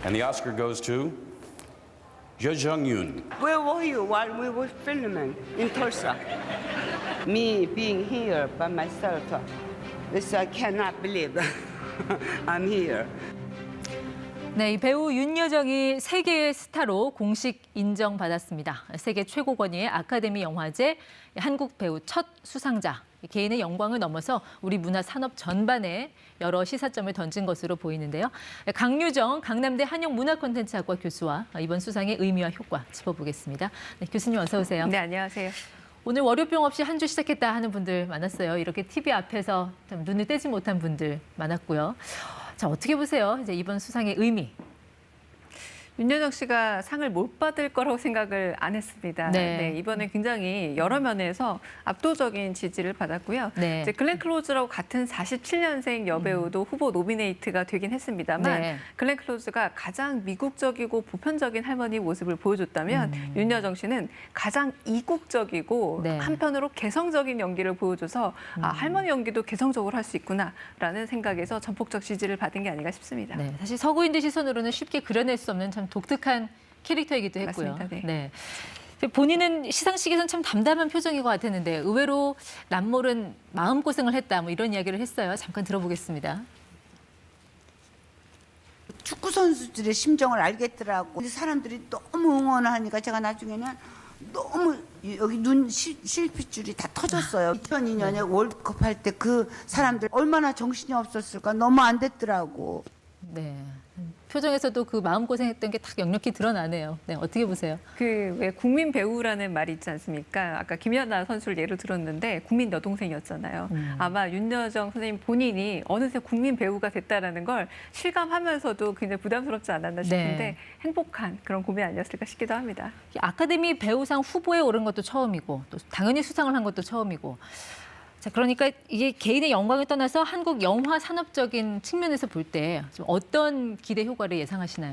And the Oscar goes to Je Jung-yoon. Where were you while we were filming in Tulsa? Me being here by myself. This I cannot believe. I'm here. 네, 이 배우 윤여정이 세계의 스타로 공식 인정받았습니다. 세계 최고 권위의 아카데미 영화제 한국 배우 첫 수상자. 개인의 영광을 넘어서 우리 문화 산업 전반에 여러 시사점을 던진 것으로 보이는데요. 강유정 강남대 한영문화콘텐츠학과 교수와 이번 수상의 의미와 효과 짚어보겠습니다. 네, 교수님 어서 오세요. 네, 안녕하세요. 오늘 월요병 없이 한 주 시작했다 하는 분들 많았어요. 이렇게 TV 앞에서 좀 눈을 떼지 못한 분들 많았고요. 자, 어떻게 보세요? 이제 이번 수상의 의미. 윤여정 씨가 상을 못 받을 거라고 생각을 안 했습니다. 네. 이번에 굉장히 여러 면에서 압도적인 지지를 받았고요. 네. 이제 글렌 클로즈라고 같은 47년생 여배우도 후보 노미네이트가 되긴 했습니다만 네. 글렌 클로즈가 가장 미국적이고 보편적인 할머니 모습을 보여줬다면 윤여정 씨는 가장 이국적이고 네. 한편으로 개성적인 연기를 보여줘서 할머니 연기도 개성적으로 할 수 있구나라는 생각에서 전폭적 지지를 받은 게 아닌가 싶습니다. 네, 사실 서구인들 시선으로는 쉽게 그려낼 수 없는 참 독특한 캐릭터이기도 했고요. 맞습니다. 네. 본인은 시상식에서는 참 담담한 표정인 것 같았는데 의외로 남모른 마음고생을 했다 뭐 이런 이야기를 했어요. 잠깐 들어보겠습니다. 축구 선수들의 심정을 알겠더라고. 사람들이 너무 응원하니까 제가 나중에는 너무 여기 눈 실핏줄이 다 터졌어요. 2002년에 월드컵 할 때 그 사람들 얼마나 정신이 없었을까. 너무 안 됐더라고. 네. 표정에서도 그 마음고생했던 게 딱 역력히 드러나네요. 네, 어떻게 보세요? 그 왜 국민 배우라는 말이 있지 않습니까? 아까 김연아 선수를 예로 들었는데 국민 여동생이었잖아요. 아마 윤여정 선생님 본인이 어느새 국민 배우가 됐다라는 걸 실감하면서도 굉장히 부담스럽지 않았나 싶은데 네. 행복한 그런 고민 아니었을까 싶기도 합니다. 아카데미 배우상 후보에 오른 것도 처음이고 또 당연히 수상을 한 것도 처음이고 자, 그러니까 이게 개인의 영광을 떠나서 한국 영화 산업적인 측면에서 볼 때 어떤 기대 효과를 예상하시나요?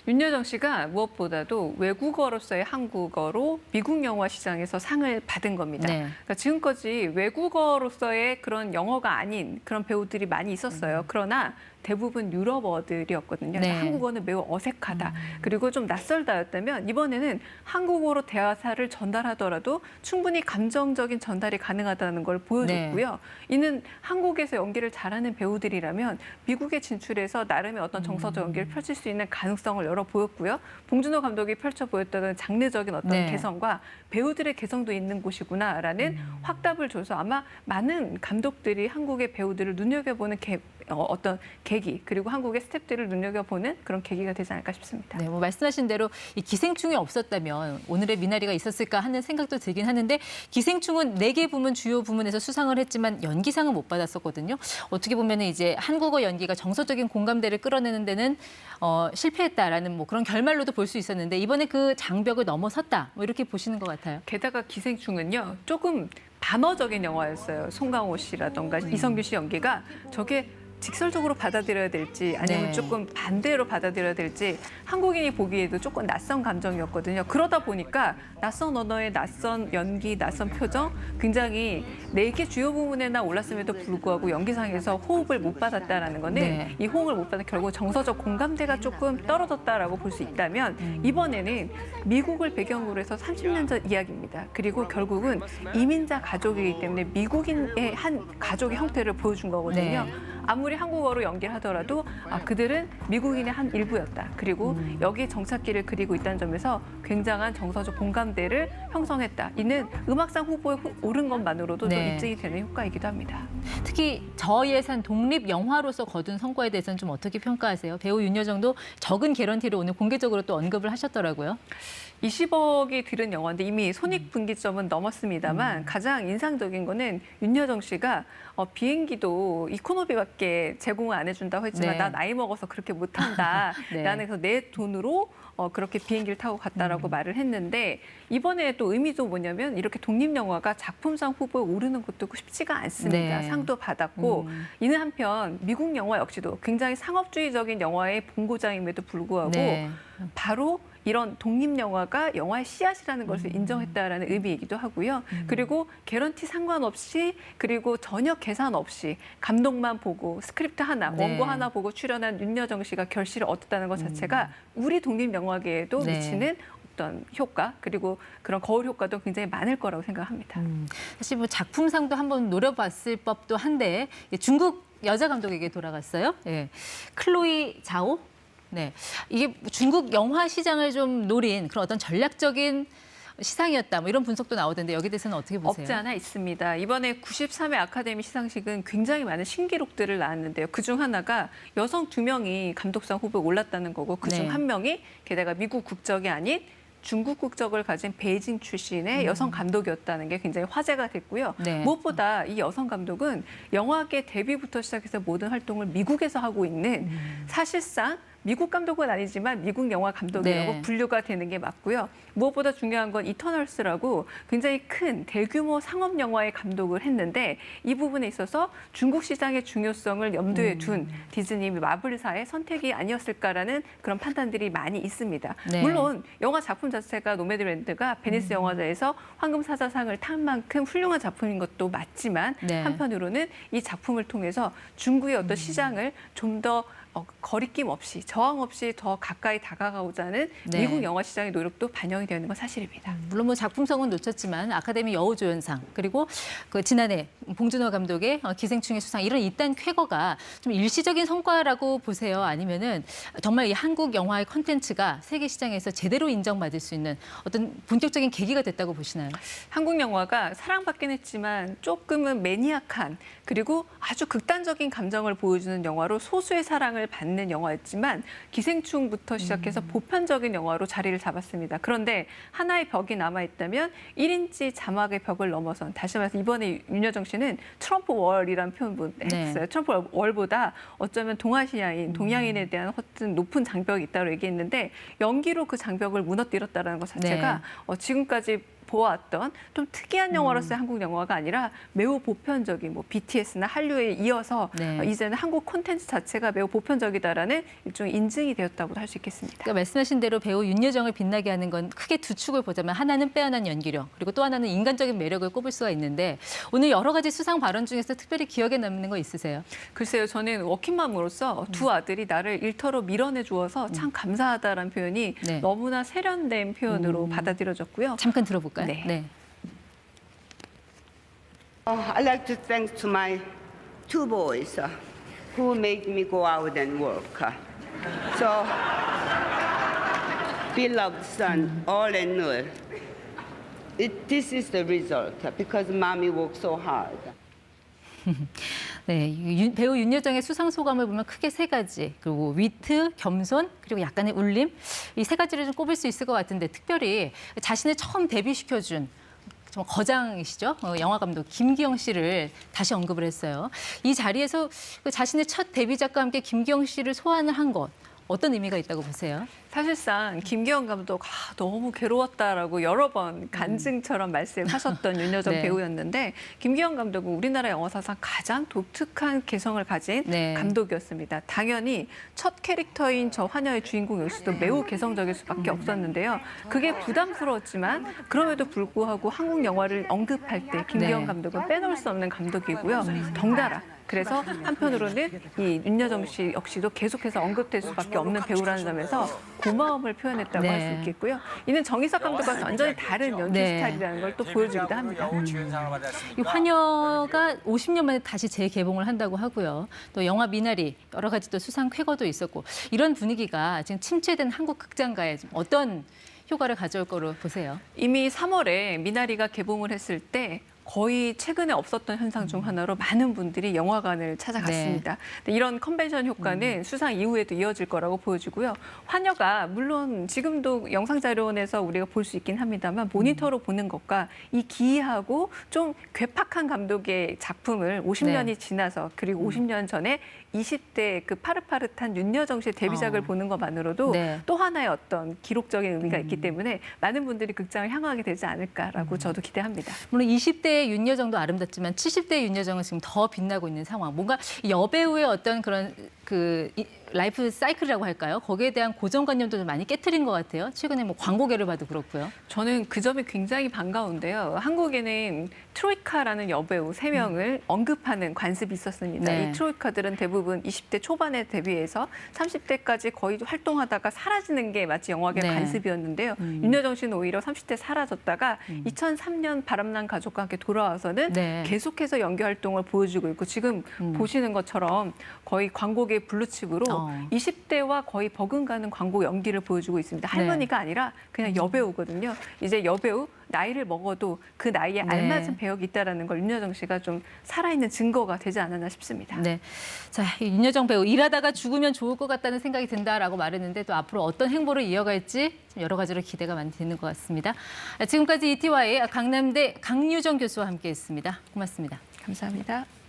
윤여정 씨가 무엇보다도 외국어로서의 한국어로 미국 영화 시장에서 상을 받은 겁니다. 네. 그러니까 지금까지 외국어로서의 그런 영어가 아닌 그런 배우들이 많이 있었어요. 그러나 대부분 유럽어들이었거든요. 네. 한국어는 매우 어색하다. 그리고 좀 낯설다였다면 이번에는 한국어로 대화사를 전달하더라도 충분히 감정적인 전달이 가능하다는 걸 보여줬고요. 이는 한국에서 연기를 잘하는 배우들이라면 미국에 진출해서 나름의 어떤 정서적 연기를 펼칠 수 있는 가능성을 열어 보였고요. 봉준호 감독이 펼쳐 보였던 장르적인 어떤 네. 개성과 배우들의 개성도 있는 곳이구나라는 확답을 줘서 아마 많은 감독들이 한국의 배우들을 눈여겨보는 어떤 계기 그리고 한국의 스태프들을 눈여겨보는 그런 계기가 되지 않을까 싶습니다. 네, 뭐 말씀하신 대로 이 기생충이 없었다면 오늘의 미나리가 있었을까 하는 생각도 들긴 하는데 기생충은 4개 부문 주요 부문에서 수상을 했지만 연기상은 못 받았었거든요. 어떻게 보면 이제 한국어 연기가 정서적인 공감대를 끌어내는 데는 실패했다라는 뭐 그런 결말로도 볼 수 있었는데 이번에 그 장벽을 넘어섰다 뭐 이렇게 보시는 것 같아요. 게다가 기생충은요 조금 반어적인 영화였어요. 송강호 씨라던가 이성규 씨 연기가 저게 직설적으로 받아들여야 될지 아니면 네. 조금 반대로 받아들여야 될지 한국인이 보기에도 조금 낯선 감정이었거든요. 그러다 보니까 낯선 언어의 낯선 연기, 낯선 표정 굉장히 4개 주요 부문에나 올랐음에도 불구하고 연기상에서 호흡을 못 받았다라는 거는 네. 이 호응을 못 받아 결국 정서적 공감대가 조금 떨어졌다라고 볼 수 있다면 이번에는 미국을 배경으로 해서 30년 전 이야기입니다. 그리고 결국은 이민자 가족이기 때문에 미국인의 한 가족의 형태를 보여준 거거든요. 네. 아무리 한국어로 연기를 하더라도 그들은 미국인의 한 일부였다. 그리고 여기에 정착기를 그리고 있다는 점에서 굉장한 정서적 공감대를 형성했다. 이는 음악상 후보에 오른 것만으로도 좀 네. 입증이 되는 효과이기도 합니다. 특히 저예산 독립 영화로서 거둔 성과에 대해서는 좀 어떻게 평가하세요? 배우 윤여정도 적은 개런티를 오늘 공개적으로 또 언급을 하셨더라고요. 20억이 들은 영화인데 이미 손익분기점은 넘었습니다만 가장 인상적인 거는 윤여정 씨가 비행기도 이코노미밖에 제공을 안 해준다고 했지만 네. 나 나이 먹어서 그렇게 못한다. 네. 나는 그래서 내 돈으로 그렇게 비행기를 타고 갔다라고 말을 했는데 이번에 또 의미도 뭐냐면 이렇게 독립영화가 작품상 후보에 오르는 것도 쉽지가 않습니다. 네. 상도 받았고 이는 한편 미국 영화 역시도 굉장히 상업주의적인 영화의 본고장임에도 불구하고 네. 바로 이런 독립 영화가 영화의 씨앗이라는 것을 인정했다라는 의미이기도 하고요. 그리고 개런티 상관없이 그리고 전혀 계산 없이 감독만 보고 스크립트 하나, 네. 원고 하나 보고 출연한 윤여정 씨가 결실을 얻었다는 것 자체가 우리 독립 영화계에도 네. 미치는 어떤 효과 그리고 그런 거울 효과도 굉장히 많을 거라고 생각합니다. 사실 뭐 작품상도 한번 노려봤을 법도 한데 중국 여자 감독에게 돌아갔어요. 예. 클로이 자오. 네, 이게 중국 영화 시장을 좀 노린 그런 어떤 전략적인 시상이었다. 뭐 이런 분석도 나오던데 여기 대해서는 어떻게 보세요? 없지 않아 있습니다. 이번에 93회 아카데미 시상식은 굉장히 많은 신기록들을 낳았는데요. 그중 하나가 여성 2명이 감독상 후보에 올랐다는 거고 그중 네. 한 명이 게다가 미국 국적이 아닌 중국 국적을 가진 베이징 출신의 여성 감독이었다는 게 굉장히 화제가 됐고요. 네. 무엇보다 이 여성 감독은 영화계 데뷔부터 시작해서 모든 활동을 미국에서 하고 있는 사실상 미국 감독은 아니지만 미국 영화 감독이라고 네. 분류가 되는 게 맞고요. 무엇보다 중요한 건 이터널스라고 굉장히 큰 대규모 상업 영화의 감독을 했는데 이 부분에 있어서 중국 시장의 중요성을 염두에 둔 디즈니 마블사의 선택이 아니었을까라는 그런 판단들이 많이 있습니다. 네. 물론 영화 작품 자체가 노매드랜드가 베니스 영화제에서 황금사자상을 탄 만큼 훌륭한 작품인 것도 맞지만 네. 한편으로는 이 작품을 통해서 중국의 어떤 시장을 좀 더 거리낌 없이 저항 없이 더 가까이 다가가고자 하는 네. 미국 영화 시장의 노력도 반영이 되는 건 사실입니다. 물론 뭐 작품성은 놓쳤지만 아카데미 여우조연상 그리고 그 지난해 봉준호 감독의 기생충의 수상 이런 이딴 쾌거가 좀 일시적인 성과라고 보세요? 아니면은 정말 이 한국 영화의 콘텐츠가 세계 시장에서 제대로 인정받을 수 있는 어떤 본격적인 계기가 됐다고 보시나요? 한국 영화가 사랑받긴 했지만 조금은 매니악한 그리고 아주 극단적인 감정을 보여주는 영화로 소수의 사랑을 받는 영화였지만 기생충부터 시작해서 보편적인 영화로 자리를 잡았습니다. 그런데 하나의 벽이 남아있다면 1인치 자막의 벽을 넘어선 다시 말해서 이번에 윤여정 씨는 트럼프 월이라는 표현을 했어요. 네. 트럼프 월보다 어쩌면 동아시아인, 동양인에 대한 어떤 높은 장벽이 있다고 얘기했는데 연기로 그 장벽을 무너뜨렸다는 것 자체가 지금까지 보아왔던 좀 특이한 영화로서의 한국 영화가 아니라 매우 보편적인 뭐 BTS나 한류에 이어서 네. 이제는 한국 콘텐츠 자체가 매우 보편적이다라는 일종의 인증이 되었다고 할 수 있겠습니다. 그러니까 말씀하신 대로 배우 윤여정을 빛나게 하는 건 크게 두 축을 보자면 하나는 빼어난 연기력 그리고 또 하나는 인간적인 매력을 꼽을 수가 있는데 오늘 여러 가지 수상 발언 중에서 특별히 기억에 남는 거 있으세요? 글쎄요, 저는 워킹맘으로서 두 아들이 나를 일터로 밀어내 주어서 참 감사하다라는 표현이 네. 너무나 세련된 표현으로 받아들여졌고요. 잠깐 들어볼까요? 네. I'd like to thank to my two boys who made me go out and work. So, beloved son, all and all, this is the result because mommy worked so hard. 네, 배우 윤여정의 수상 소감을 보면 크게 세 가지, 그리고 위트, 겸손, 그리고 약간의 울림, 이 세 가지를 좀 꼽을 수 있을 것 같은데 특별히 자신을 처음 데뷔시켜준 정말 거장이시죠? 영화 감독 김기영 씨를 다시 언급을 했어요. 이 자리에서 그 자신의 첫 데뷔작과 함께 김기영 씨를 소환을 한 것, 어떤 의미가 있다고 보세요? 사실상 김기영 감독 너무 괴로웠다라고 여러 번 간증처럼 말씀하셨던 윤여정 네. 배우였는데 김기영 감독은 우리나라 영화사상 가장 독특한 개성을 가진 네. 감독이었습니다. 당연히 첫 캐릭터인 저 화녀의 주인공 역시도 매우 개성적일 수밖에 없었는데요. 그게 부담스러웠지만 그럼에도 불구하고 한국 영화를 언급할 때 김기영 네. 감독은 빼놓을 수 없는 감독이고요. 덩달아 그래서 한편으로는 이 윤여정 씨 역시도 계속해서 언급될 수밖에 없는 배우라는 점에서 고마움을 표현했다고 네. 할 수 있겠고요. 이는 정희석 감독과 완전히 다른 연출 네. 스타일이라는 걸 또 보여주기도 합니다. 이 화녀가 50년 만에 다시 재개봉을 한다고 하고요. 또 영화 미나리 여러 가지 또 수상 쾌거도 있었고 이런 분위기가 지금 침체된 한국 극장가에 좀 어떤 효과를 가져올 거로 보세요? 이미 3월에 미나리가 개봉을 했을 때 거의 최근에 없었던 현상 중 하나로 많은 분들이 영화관을 찾아갔습니다. 근데 이런 컨벤션 효과는 수상 이후에도 이어질 거라고 보여지고요. 화녀가 물론 지금도 영상자료원에서 우리가 볼 수 있긴 합니다만 모니터로 보는 것과 이 기이하고 좀 괴팍한 감독의 작품을 50년이 지나서 그리고 50년 전에 20대 그 파릇파릇한 윤여정 씨의 데뷔작을 보는 것만으로도 네. 또 하나의 어떤 기록적인 의미가 있기 때문에 많은 분들이 극장을 향하게 되지 않을까라고 저도 기대합니다. 물론 20대의 윤여정도 아름답지만 70대의 윤여정은 지금 더 빛나고 있는 상황. 뭔가 여배우의 어떤 그런 라이프 사이클이라고 할까요? 거기에 대한 고정관념도 좀 많이 깨트린 것 같아요. 최근에 뭐 광고계를 봐도 그렇고요. 저는 그 점이 굉장히 반가운데요. 한국에는 트로이카라는 여배우 3명을 언급하는 관습이 있었습니다. 네. 이 트로이카들은 대부분 20대 초반에 데뷔해서 30대까지 거의 활동하다가 사라지는 게 마치 영화계 네. 관습이었는데요. 윤여정 씨는 오히려 30대 사라졌다가 2003년 바람난 가족과 함께 돌아와서는 네. 계속해서 연기 활동을 보여주고 있고 지금 보시는 것처럼 거의 광고계 블루칩으로 20대와 거의 버금가는 광고 연기를 보여주고 있습니다. 할머니가 아니라 그냥 여배우거든요. 이제 여배우 나이를 먹어도 그 나이에 알맞은 배역이 있다는 걸 윤여정 씨가 좀 살아있는 증거가 되지 않았나 싶습니다. 네. 자, 이 윤여정 배우 일하다가 죽으면 좋을 것 같다는 생각이 든다라고 말했는데 또 앞으로 어떤 행보를 이어갈지 여러 가지로 기대가 많이 되는 것 같습니다. 지금까지 ETY 강남대 강유정 교수와 함께했습니다. 고맙습니다. 감사합니다.